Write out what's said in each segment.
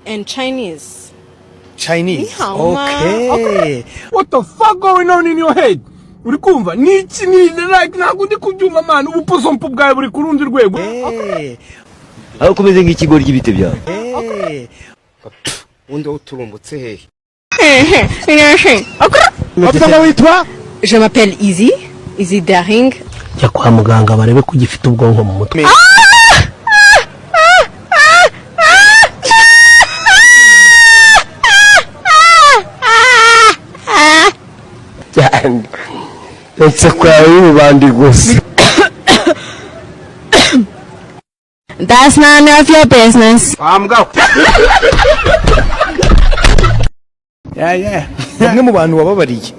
and Chinese. Chinese. Okay. What the fuck going on in your head? Uri kumva niki ni like ntago ndi kubyuma man ubupozompo bwawe buri kurundi rwego. Aho kumeze nk'ikigori gibite byawe. Undi uturumbutse hehe? Je m'appelle Easy Daring. Jya kwa muganga barebe ko gifite ubwonko mu mutwe. Cyane. Ese kwa ubandi gusa. That's none of your business. Yeah. Bamwe mu bantu wababariye.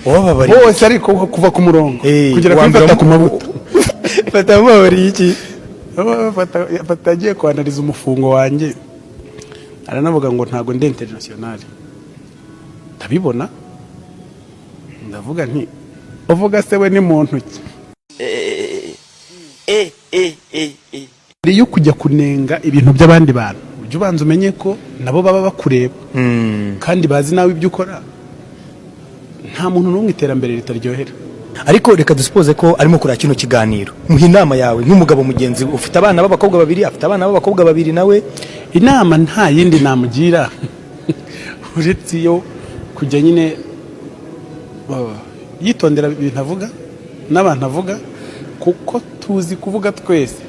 Wababariye. Bose ariko kuva ku murongo kugira kwifata ku mabuto. Fata mabariye iki? Fatagiye kwanariza umufungo wanjye. Aranavuga ngo ntago ndi international. Ndabibona. Ndavuga nti uvuga se we ni muntu ki? Iyo kujya kunenga ibintu by'abandi bantu ujye ubanza umenye ko nabo baba bakureba kandi bazi nawe ibyo ukora. Nta muntu n'umwe iterambere ritaryohera. Ariko reka dusupoze ko arimo kura kino kiganiro. Muhi inama yawe nk'umugabo mugenzi ufite abana b'abakobwa babiri afite abana b'abakobwa babiri nawe inama nta yindi namugira uretse yo kujya nyine yitondera ibintu avuga n'abantu avuga kuko tuzi kuvuga twese.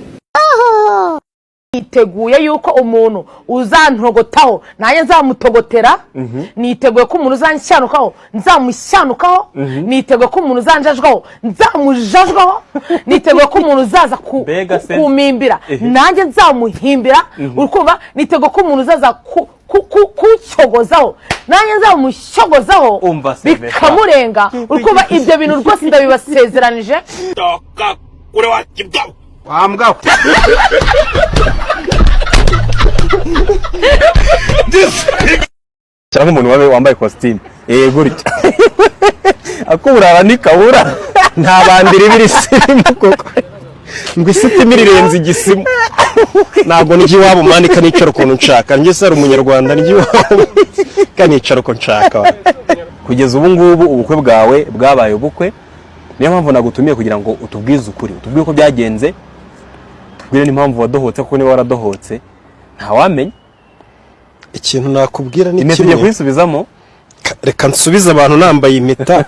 Niteguye yuko umuntu uzantogotaho nanjye nzamutogotera. Niteguye ko umuntu uzanshanukaho nzamushyanukaho. Niteguye ko umuntu uzanjajwaho nzamujajwaho. Niteguye ko umuntu uzaza kumimbira nanjye nzamuhimbira. Urukumva niteguye ko umuntu uzaza kucyogozaho nanjye nzamushyogozaho bikamurenga. Urukumva ibyo bintu rwose ndabibasezeranije. Toka kure wakibwa wambwa. Cyangwa umuntu wawe wambaye costume gutya akubura ni kabura nta bandiri biri sirimu koko ngo isiti mirirenze igisimu ntabwo nigi wabo mani kanicara ukuntu nshaka nge sari umunyarwanda nigi wabo kanicara uko nshaka. Kugeza ubu ngubu ubukwe bwawe bwabaye ubukwe, niyo mpamvu nagutumiye kugira ngo utubwize ukuri, utubwiye ko byagenze, tubwire n'impamvu wadohotse kuko niba waradohotse nta wamenye. Ikintu nakubwira ni kimwe. Imeze kwisubizamo. Reka nsubiza abantu nambaye impeta.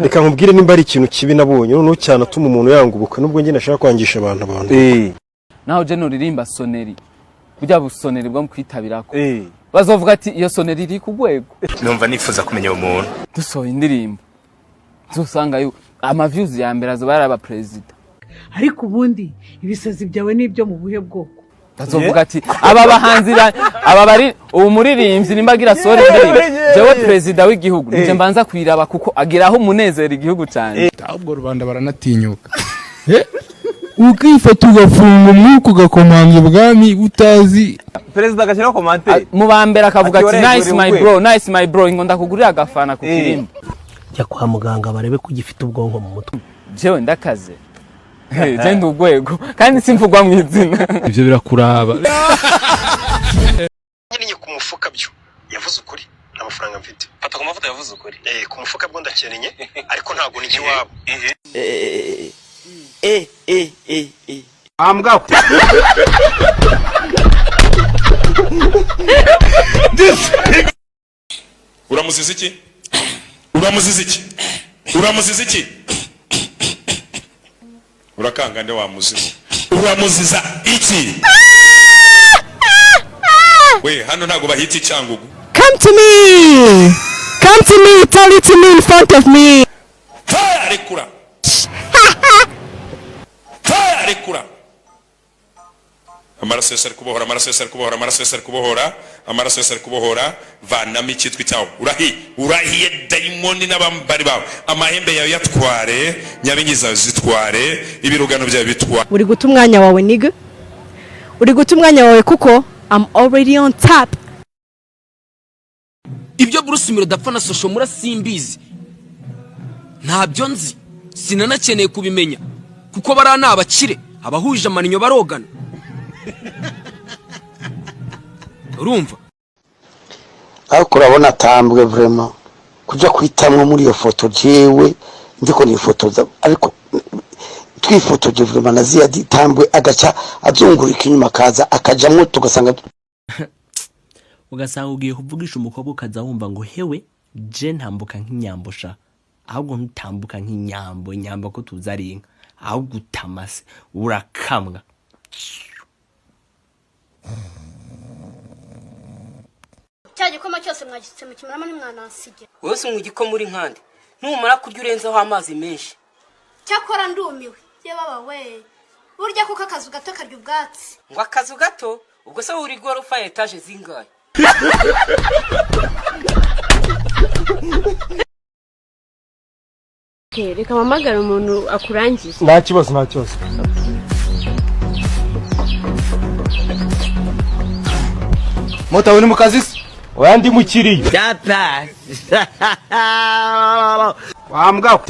Reka nkubwire nimba ari ikintu kibi nabonye no cyane atuma umuntu yangubuka nubwo nge nashaka kwangisha abantu. Naho je nuririmba soneri. Kujya busoneri bwo mukwitabirako. Bazovuga ati iyo soneri iri kugwego. Numva nifuza kumenya umuntu. Dusohoye indirimbo. Zosanga yo ama views ya mbere azoba ari aba president. Ariko ubundi ibisazi byawe nibyo mu buhe bwoko? Bazovuga ati aba bahanzi aba bari umuririmbyi nimbagira sore indirimbo. Jewe president w'igihugu nje mbanza kwiraba kuko agiraho umunezero igihugu cyane. Ahubwo Rwanda baranatinyuka. Ukifata ugafunga umwuka ugakomanga ibwami utazi. President agashyiraho commentaire mu bambera akavuga ati nice my bro ingo ndakugurira agafana ku kirimbo. Jya kwa muganga barebe ko gifite ubwonko mu mutwe. Jewe ndakaze. Je ndi ugwego kandi simvugwa mu izina. Ibyo birakuraba. Nyine ku mufuka byo yavuze ukuri n'amafaranga mfite. Fata ku mavuta yavuze ukuri. Ku mufuka bwo ndakenye ariko ntago niki wabo. Ambwa. Uramuziza iki? Uramuziza iki? Uramuziza iki? Urakanga nde wamuziza? Uramuziza iki? We hano ntago bahita icyangugu. Come to me, tell it to me in front of me. Rekura. Rekura. Amaraso yose kubohora, amaraso yose kubohora, amaraso yose kubohora, amaraso yose kubohora, vanami cyitwa cyawo. Urahiye daimoni n'abambari bawe. Amahembe yawe yatware, nyabingiza zitware, ibirugano byawe bitware. Uri guta umwanya wawe nigga. Uri guta umwanya wawe kuko I'm already on top. Ibyo Bruce Miro dapfa na social mura simbizi. Ntabyo nzi. Sinanakeneye kubimenya. Kuko barana abakire, abahuje amaninyo barogana. urumva ariko urabona atambwe vraiment kuja kwitamwe muri iyo foto jewe ndiko nifotoza ariko twifotoje vraiment naziya ditambwe agaca azungurika inyuma kaza akajamwo tugasanga ugiye kuvugisha umukobwa ukaza wumva ngo hewe je ntambuka nk'inyambosha ahubwo ntambuka nk'inyambo ko tuzari inka ahubwo utamase urakamwa cya gikoma cyose mwagitse mu kimara muri mwana asige wose mu gikoma uri nkande numara kurya urenzaho amazi menshi cyakora ndumiwe ye baba we burya kuko akazu gato karya ubwatsi ngo akazu gato ubwo se uri gorofa etage zingaye reka mpamagara umuntu akurangiye nta kibazo Mota uri mu kazi se oya ndi mukiriye yata wambwa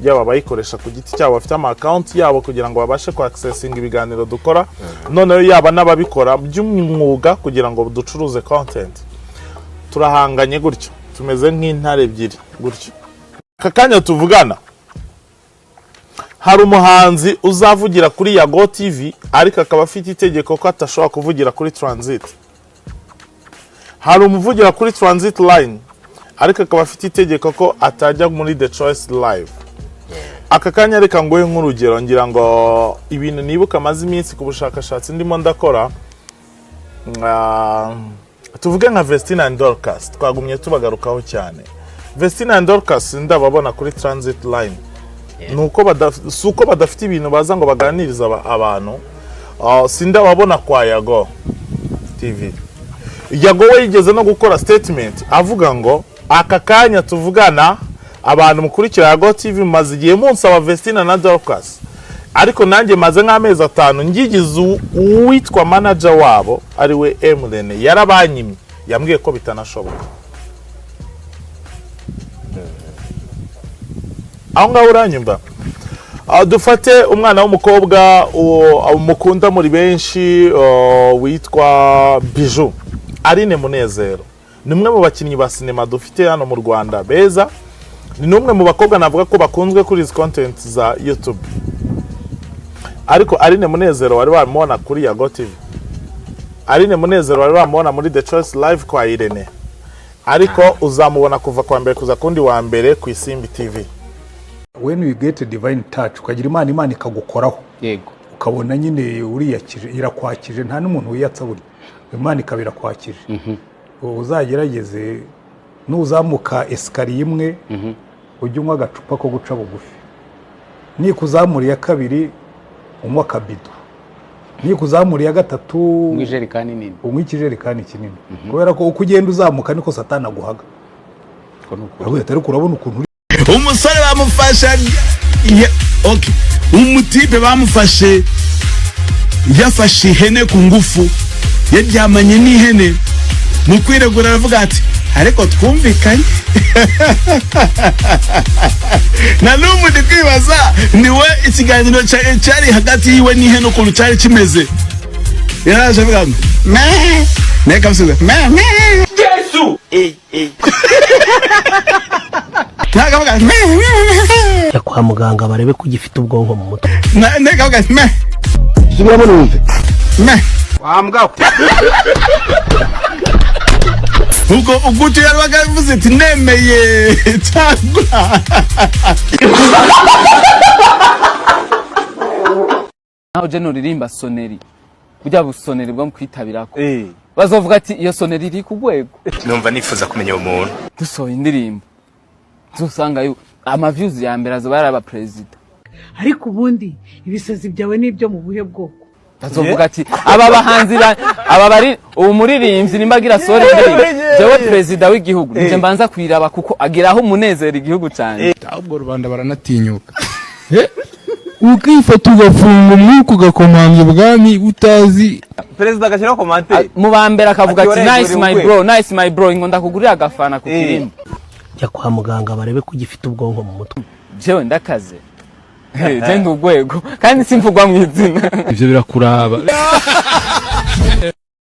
yaba bayikoresha ku giti cyabo bafite ama account yabo kugira ngo babashe ku accessinga ibiganiro dukora noneho yaba n'ababikora by'umwuga kugira ngo ducuruze content turahanganye gutyo tumeze nk'intare ebyiri gutyo kakanya tuvugana hari umuhanzi uzavugira kuri Yago TV ariko akaba afite itegeko ko atashobora kuvugira kuri Transit. Hari umuvugira kuri Transit line ariko akaba afite itegeko ko atajya muri The Choice Live. Aka kanya reka ngoye nk'urugero ngira ngo ibintu nibuka amazi iminsi ku bushakashatsi ndimo ndakora tuvuge nka Vestina and Dorcas twagumye tubagarukaho cyane. Vestina and Dorcas ndababona kuri Transit line suko badafite ibintu baza ngo baganiriza abantu sinda wabona kwa Yago TV. Yago we yigeze no gukora statement avuga ngo aka kanya tuvugana abantu mukurikira Yago TV maze igihe munsi aba Vestina na Dorcas ariko nanjye maze nk'amezi 5 ngigize uwitwa manager wabo ari we Emrene yarabanyimye yambwiye ko bitanashoboka. Aho ngaho uranyumva dufate umwana w'umukobwa mukunda muri benshi witwa Biju Aline Munezero ni umwe mu bakinnyi ba sinema dufite hano mu Rwanda beza ni numwe mu bakobwa navuga ko bakunzwe kuri izi content za YouTube ariko Aline Munezero wari wamubona kuri Yago TV Aline Munezero wari wamubona muri The Choice Live kwa Irene ariko uzamubona kuva kwa mbere kuza kundi wa mbere ku Isimbi TV. When you get a divine touch ukagira imana ikagukoraho yego ukabona nyine uriyakije irakwakije nta n'umuntu wiyatsa buri imana ikabira kwakije uzagerageze nuzamuka escalier imwe ujye unywa agacupa ko guca bugufi nikuzamura ya kabiri unywa kabido nikuzamura ya gatatu mwijerikani nini umwikijerikani kinini kubera ko uko ugenda uzamuka niko satana guhaga atari kurabona ukuntu umusore bamufasha okay umutipe bamufashe yafashe ihene ku ngufu yaryamanye n'ihene mu kwiregura aravuga ati ariko twumvikanye na n'ubu ndi kwibaza niwe ikiganiro cyari hagati yiwe n'ihene ukuntu cyari kimeze yaraje avuga ngo neka musubiza Yesu ya kwa muganga barebe ko gifite ubwonko mu mutwe neka vuga subiramo numve wambwa ubwo cyarwaga bivuze ati nemeye cyangwa naho je nuririmba soneri kujya busoneri bwo mukwitabirako bazovuga ati iyo soneri iri ku rwego numva nifuza kumenya umuntu dusohoye indirimbo dusanga ama views ya mbere azo baraba president ariko ubundi ibisazi byawe nibyo mu buhe bwoko bazovuga ati aba bahanzi aba bari umuririmbyi nimbagira sore jewe president w'igihugu nje mbanza kwiraba kuko ageraho umunezero igihugu cyane ahubwo Rwanda baranatinyuka ukifata ugafunga umwuka ugakomanga ibwami utazi perezida agashyiraho komante mu bambere akavuga ati nice my bro ngo ndakugurira agafana ku kirimbo ya kwa muganga barebe ko gifite ubwonko mu mutwe jewe ndakaze je ndi urwego kandi simvugwa mu izina ivyo birakuraba